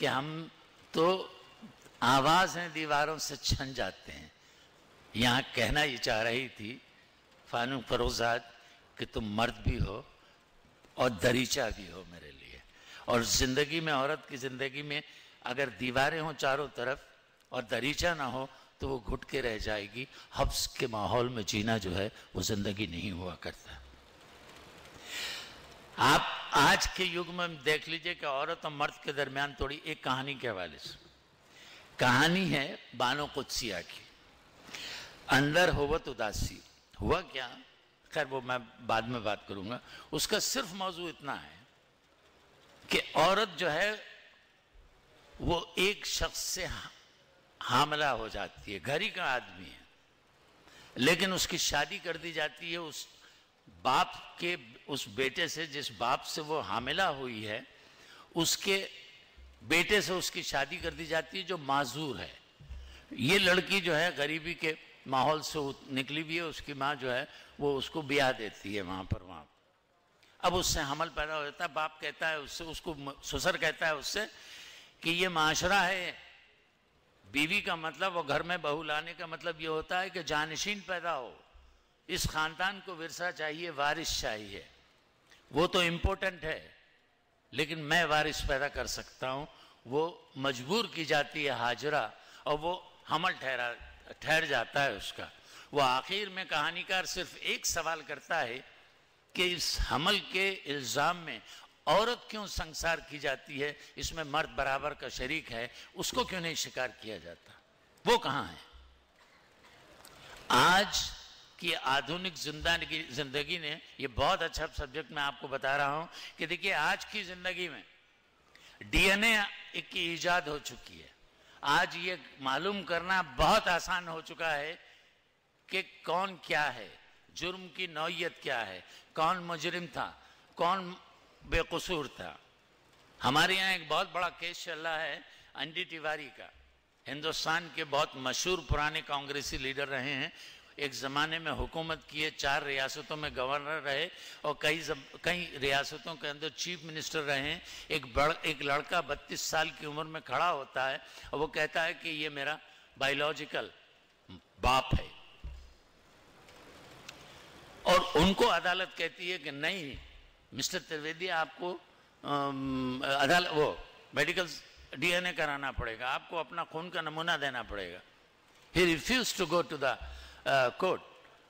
کہ ہم تو آوازیں دیواروں سے چھن جاتے ہیں. یہاں کہنا یہ چاہ رہی تھی فانو فروزاد کہ تم مرد بھی ہو اور دریچہ بھی ہو میرے لیے. اور زندگی میں، عورت کی زندگی میں اگر دیواریں ہوں چاروں طرف اور دریچہ نہ ہو تو وہ گھٹ کے رہ جائے گی. حبس کے ماحول میں جینا جو ہے وہ زندگی نہیں ہوا کرتا. آپ آج کے یگ میں دیکھ لیجئے کہ عورت اور مرد کے درمیان تھوڑی ایک کہانی کے حوالے سے کہانی ہے بانو قدسیہ کی، اندر ہوت اداسی. ہوا کیا؟ خیر وہ میں بعد میں بات کروں گا. اس کا صرف موضوع اتنا ہے کہ عورت جو ہے وہ ایک شخص سے حاملہ ہو جاتی ہے، گھر ہی کا آدمی ہے، لیکن اس کی شادی کر دی جاتی ہے اس باپ کے، اس بیٹے سے جس باپ سے وہ حاملہ ہوئی ہے، اس کے بیٹے سے اس کی شادی کر دی جاتی ہے جو معذور ہے. یہ لڑکی جو ہے غریبی کے ماحول سے نکلی بھی ہے، اس کی ماں جو ہے وہ اس کو بیاہ دیتی ہے وہاں. اب اس سے حمل پیدا ہو جاتا ہے. باپ کہتا ہے اس سے، اس کو سسر کہتا ہے اس سے کہ یہ معاشرہ ہے، بیوی کا مطلب اور گھر میں بہو لانے کا مطلب یہ ہوتا ہے کہ جانشین پیدا ہو، اس خاندان کو ورثہ چاہیے، وارث چاہیے. وہ تو امپورٹنٹ ہے لیکن میں وارث پیدا کر سکتا ہوں. وہ مجبور کی جاتی ہے ہاجرہ اور وہ حمل ٹھہر جاتا ہے اس کا. وہ آخر میں کہانی کار صرف ایک سوال کرتا ہے کہ اس حمل کے الزام میں عورت کیوں سنسار کی جاتی ہے، اس میں مرد برابر کا شریک ہے، اس کو کیوں نہیں شکار کیا جاتا؟ وہ کہاں ہے؟ آج کی آدھونک زندگی نے یہ بہت اچھا سبجیکٹ میں آپ کو بتا رہا ہوں کہ دیکھیے آج کی زندگی میں ڈی این اے کی ایجاد ہو چکی ہے. آج یہ معلوم کرنا بہت آسان ہو چکا ہے کہ کون کیا ہے، جرم کی نوعیت کیا ہے، کون مجرم تھا، کون بے قصور تھا. ہمارے یہاں ایک بہت بڑا کیس چل رہا ہے این ڈی تیواری کا. ہندوستان کے بہت مشہور پرانے کانگریسی لیڈر رہے ہیں، ایک زمانے میں حکومت کیے، 4 ریاستوں میں گورنر رہے اور کئی ریاستوں کے اندر چیف منسٹر رہے ہیں. ایک لڑکا 32 سال کی عمر میں کھڑا ہوتا ہے اور وہ کہتا ہے کہ یہ میرا بایولوجیکل باپ ہے، اور ان کو عدالت کہتی ہے کہ نہیں مسٹر ترویدی آپ کو میڈیکل ڈی این اے کرانا پڑے گا، آپ کو اپنا خون کا نمونہ دینا پڑے گا. He refused to go to the court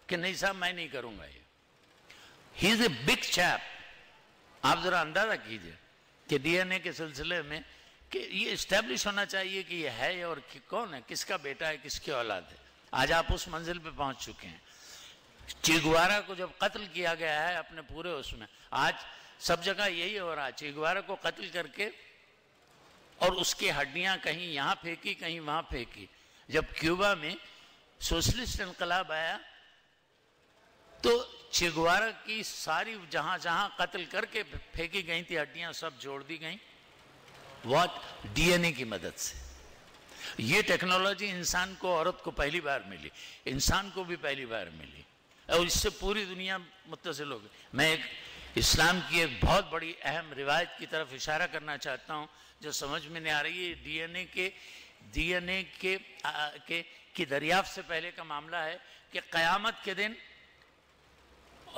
کہ نہیں صاحب میں نہیں کروں گا. یہ He is a big chap. آپ ذرا اندازہ کیجئے کہ ڈی این اے کے سلسلے میں کہ یہ اسٹیبلش ہونا چاہیے کہ یہ ہے اور کون ہے، کس کا بیٹا ہے، کس کی اولاد ہے. آج آپ اس منزل پہ پہنچ چکے ہیں. چیگوارا کو جب قتل کیا گیا ہے اپنے پورے اس میں، آج سب جگہ یہی ہو رہا ہے. چیگوارا کو قتل کر کے اور اس کی ہڈیاں کہیں یہاں پھینکی کہیں وہاں پھینکی. جب کیوبا میں سوشلسٹ انقلاب آیا تو چیگوارا کی ساری جہاں جہاں قتل کر کے پھینکی گئی تھی ہڈیاں سب جوڑ دی گئیں. واٹ؟ ڈی این اے کی مدد سے. یہ ٹیکنالوجی انسان کو، عورت کو پہلی بار ملی، انسان کو بھی پہلی بار ملی اور اس سے پوری دنیا متصل ہو گئی. میں ایک اسلام کی ایک بہت بڑی اہم روایت کی طرف اشارہ کرنا چاہتا ہوں جو سمجھ میں نہیں آ رہی ہے. ڈی این اے کی دریافت سے پہلے کا معاملہ ہے کہ قیامت کے دن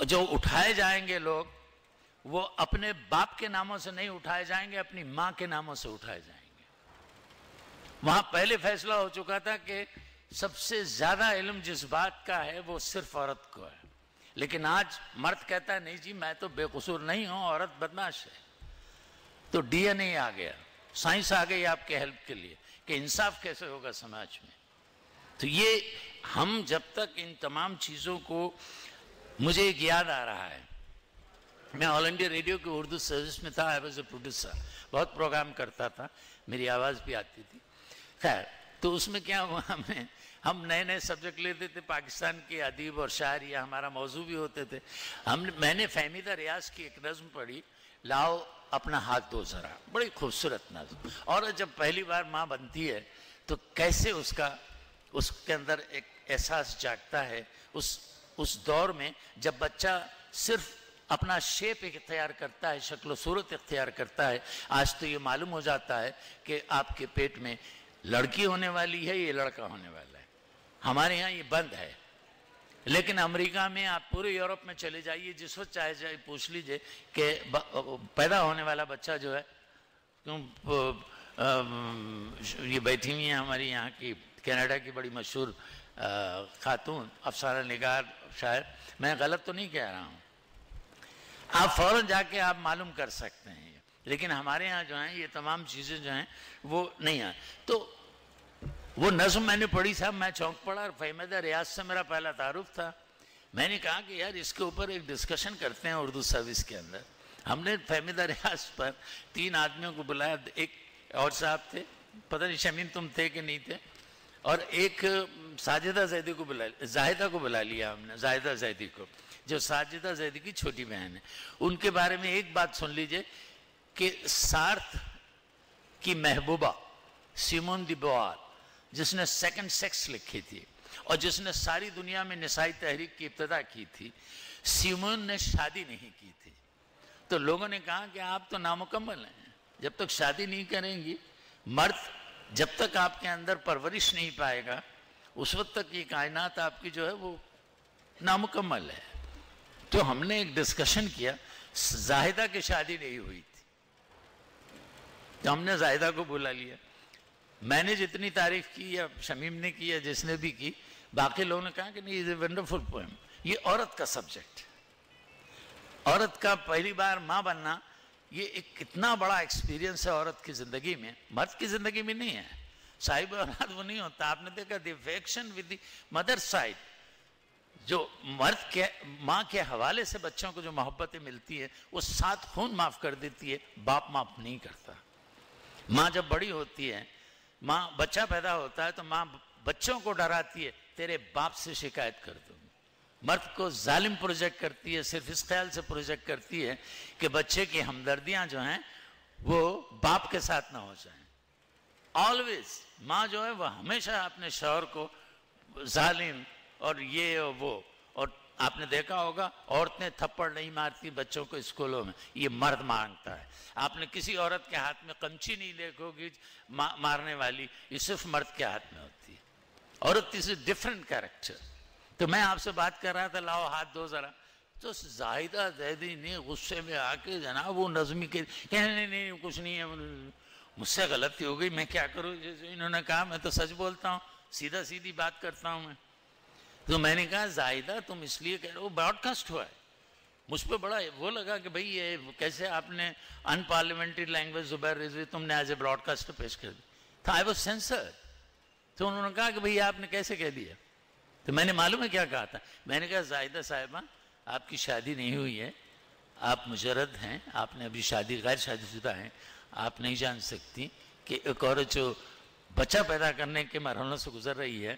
جو اٹھائے جائیں گے لوگ وہ اپنے باپ کے ناموں سے نہیں اٹھائے جائیں گے، اپنی ماں کے ناموں سے اٹھائے جائیں گے. وہاں پہلے فیصلہ ہو چکا تھا کہ سب سے زیادہ علم جس بات کا ہے وہ صرف عورت کو ہے، لیکن آج مرد کہتا ہے نہیں جی میں تو بے قصور نہیں ہوں، عورت بدمعاش ہے. تو ڈی این اے آ گیا، سائنس آ گئی آپ کے ہیلپ کے لیے کہ انصاف کیسے ہوگا سماج میں. تو یہ ہم جب تک ان تمام چیزوں کو، مجھے ایک یاد آ رہا ہے، میں آل انڈیا ریڈیو کے اردو سروس میں تھا، آئی واز اے پروڈیوسر، بہت پروگرام کرتا تھا، میری آواز بھی آتی تھی. خیر تو اس میں کیا ہوا، ہم نئے نئے سبجیکٹ لیتے تھے، پاکستان کے ادیب اور شاعر یہ ہمارا موضوع بھی ہوتے تھے. میں نے فہمیدہ ریاض کی ایک نظم پڑھی، لاؤ اپنا ہاتھ دو ذرا، بڑی خوبصورت نظم. اور جب پہلی بار ماں بنتی ہے تو کیسے اس کے اندر ایک احساس جاگتا ہے اس دور میں جب بچہ صرف اپنا شیپ اختیار کرتا ہے، شکل و صورت اختیار کرتا ہے. آج تو یہ معلوم ہو جاتا ہے کہ آپ کے پیٹ میں لڑکی ہونے والی ہے، یہ لڑکا ہونے والا ہے. ہمارے ہاں یہ بند ہے. لیکن امریکہ میں آپ پورے یورپ میں چلے جائیے، جس وقت چاہے جائے پوچھ لیجئے کہ پیدا ہونے والا بچہ جو ہے، یہ بیٹھی ہوئی ہیں ہماری یہاں کی کینیڈا کی بڑی مشہور خاتون افسانہ نگار شاعر، میں غلط تو نہیں کہہ رہا ہوں، آپ فوراً جا کے آپ معلوم کر سکتے ہیں. لیکن ہمارے ہاں جو ہیں یہ تمام چیزیں جو ہیں وہ نہیں ہیں. تو وہ نظم میں نے پڑھی صاحب، میں چونک پڑا. اور فہمیدہ ریاض سے میرا پہلا تعارف تھا. میں نے کہا کہ یار اس کے اوپر ایک ڈسکشن کرتے ہیں اردو سروس کے اندر. ہم نے فہمیدہ ریاض پر 3 آدمیوں کو بلایا. ایک اور صاحب تھے، پتہ نہیں شمیم تم تھے کہ نہیں تھے، اور ایک ساجدہ زیدی کو زاہدہ کو بلا لیا ہم نے، زاہدہ زیدی کو، جو ساجدہ زیدی کی چھوٹی بہن ہے. ان کے بارے میں ایک بات سن لیجئے کہ سارتھ کی محبوبہ سیمون دی بوار، جس نے سیکنڈ سیکس لکھی تھی اور جس نے ساری دنیا میں نسائی تحریک کی ابتدا کی تھی، سیمون نے شادی نہیں کی تھی. تو لوگوں نے کہا کہ آپ تو نامکمل ہیں، جب تک شادی نہیں کریں گی، مرد جب تک آپ کے اندر پرورش نہیں پائے گا، اس وقت تک یہ کائنات آپ کی جو ہے وہ نامکمل ہے. تو ہم نے ایک ڈسکشن کیا. زاہدہ کی شادی نہیں ہوئی تھی، تو ہم نے زاہدہ کو بلا لیا. میں نے جتنی تعریف کی یا شمیم نے کی یا جس نے بھی کی، باقی لوگوں نے کہا کہ نہیں، یہ ونڈرفل پوئم. یہ عورت کا سبجیکٹ، عورت کا پہلی بار ماں بننا، یہ ایک کتنا بڑا ایکسپیرینس ہے عورت کی زندگی میں، مرد کی زندگی میں نہیں ہے. صاحب اولاد وہ نہیں ہوتا. آپ نے دیکھا the affection with the mother side, جو مرد کے ماں کے حوالے سے بچوں کو جو محبتیں ملتی ہے، وہ 7 خون معاف کر دیتی ہے، باپ معاف نہیں کرتا. ماں جب بڑی ہوتی ہے، ماں بچہ پیدا ہوتا ہے تو ماں بچوں کو ڈراتی ہے، تیرے باپ سے شکایت کر دوں. مرد کو ظالم پروجیکٹ کرتی ہے، صرف اس خیال سے پروجیکٹ کرتی ہے کہ بچے کی ہمدردیاں جو ہیں وہ باپ کے ساتھ نہ ہو جائیں. آلویز ماں جو ہے وہ ہمیشہ اپنے شوہر کو ظالم اور یہ اور وہ. اور آپ نے دیکھا ہوگا عورتیں تھپڑ نہیں مارتی بچوں کو اسکولوں میں، یہ مرد مانگتا ہے. آپ نے کسی عورت کے ہاتھ میں قمچی نہیں دیکھو گی مارنے والی، یہ صرف مرد کے ہاتھ میں ہوتی ہے. عورت از اے ڈفرنٹ کیریکٹر. تو میں آپ سے بات کر رہا تھا، لاؤ ہاتھ دو ذرا. تو زاہدہ زیدی نے غصے میں آ کے جناب وہ نظمی کے کہنے نہیں کچھ نہیں ہے، مجھ سے غلطی ہو گئی، میں کیا کروں. انہوں نے کہا میں تو سچ بولتا ہوں، سیدھا سیدھی بات کرتا ہوں میں. تو میں نے کہا زاہدہ تم اس لیے کہہ رہے ہو، براڈ کاسٹ ہوا ہے. مجھ پہ بڑا وہ لگا کہ بھئی یہ کیسے آپ نے ان پارلیمنٹری لینگویج زبیر رضوی تم نے ایز اے براڈ کاسٹ پیش کر دی. تو آئی واز سینسرڈ. تو انہوں نے کہا کہ بھئی آپ نے کیسے کہہ دیا. تو میں نے معلوم ہے کیا کہا تھا. میں نے کہا زاہدہ صاحبہ آپ کی شادی نہیں ہوئی ہے، آپ مجرد ہیں، آپ نے ابھی شادی غیر شادی شدہ ہیں، آپ نہیں جان سکتی کہ ایک عورت جو بچہ پیدا کرنے کے مرحلوں سے گزر رہی ہے،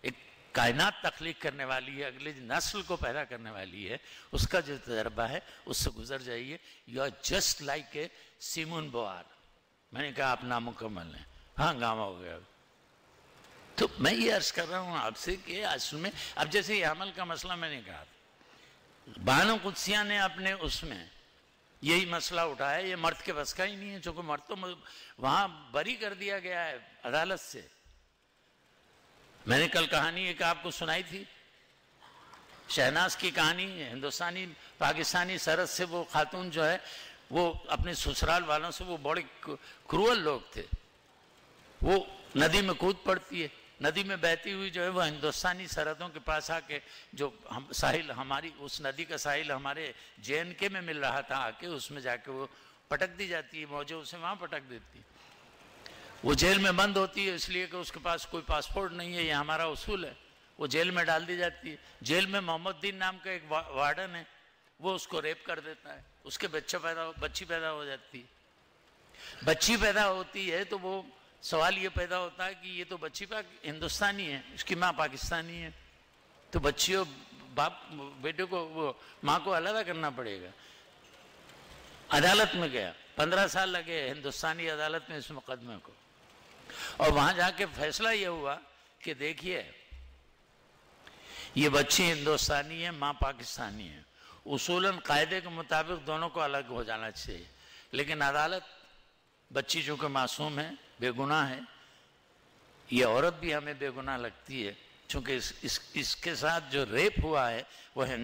ایک کائنات تخلیق کرنے والی ہے، اگلی نسل کو پیدا کرنے والی ہے، اس کا جو تجربہ ہے اس سے گزر جائیے. You are just like a Simone Beauvoir. میں نے کہا آپ نامکمل ہیں. ہاں گاما ہو گیا. تو میں یہ عرض کر رہا ہوں آپ سے کہ اصل میں اب جیسے یہ عمل کا مسئلہ میں نے کہا تھا، بانو قدسیہ نے اپنے اس میں یہی مسئلہ اٹھایا. یہ مرد کے بس کا ہی نہیں ہے، چونکہ مرد تو وہاں بری کر دیا گیا ہے عدالت سے. میں نے کل کہانی ایک آپ کو سنائی تھی، شہناز کی کہانی. ہندوستانی پاکستانی سرحد سے وہ خاتون جو ہے وہ اپنے سسرال والوں سے، وہ بڑے کرول لوگ تھے، وہ ندی میں کود پڑتی ہے. ندی میں بہتی ہوئی جو ہے وہ ہندوستانی سرحدوں کے پاس آ کے، جو ساحل ہماری اس ندی کا ساحل ہمارے JNK میں مل رہا تھا، آ کے اس میں جا کے وہ پٹک دی جاتی ہے، موجیں اسے وہاں پٹک دیتی. وہ جیل میں بند ہوتی ہے اس لیے کہ اس کے پاس کوئی پاسپورٹ نہیں ہے، یہ ہمارا اصول ہے. وہ جیل میں ڈال دی جاتی ہے. جیل میں محمد دین نام کا ایک وارڈن ہے، وہ اس کو ریپ کر دیتا ہے. اس کے بچی پیدا ہو جاتی ہے. بچی پیدا ہوتی ہے تو وہ سوال یہ پیدا ہوتا ہے کہ یہ تو بچی ہندوستانی ہے، اس کی ماں پاکستانی ہے، تو بچی اور باپ بیٹے کو وہ ماں کو علیحدہ کرنا پڑے گا. عدالت میں گیا، 15 سال لگے ہندوستانی عدالت میں اس مقدمے کو. اور وہاں جا کے فیصلہ یہ ہوا کہ دیکھیے یہ بچی ہندوستانی ہے، ماں پاکستانی ہے. اصولاً قاعدے کے مطابق دونوں کو الگ ہو جانا چاہیے، لیکن عدالت بچی چونکہ معصوم ہے، بے گناہ ہے، یہ عورت بھی ہمیں بے گناہ لگتی ہے چونکہ اس کے ساتھ جو ریپ ہوا ہے وہ ہے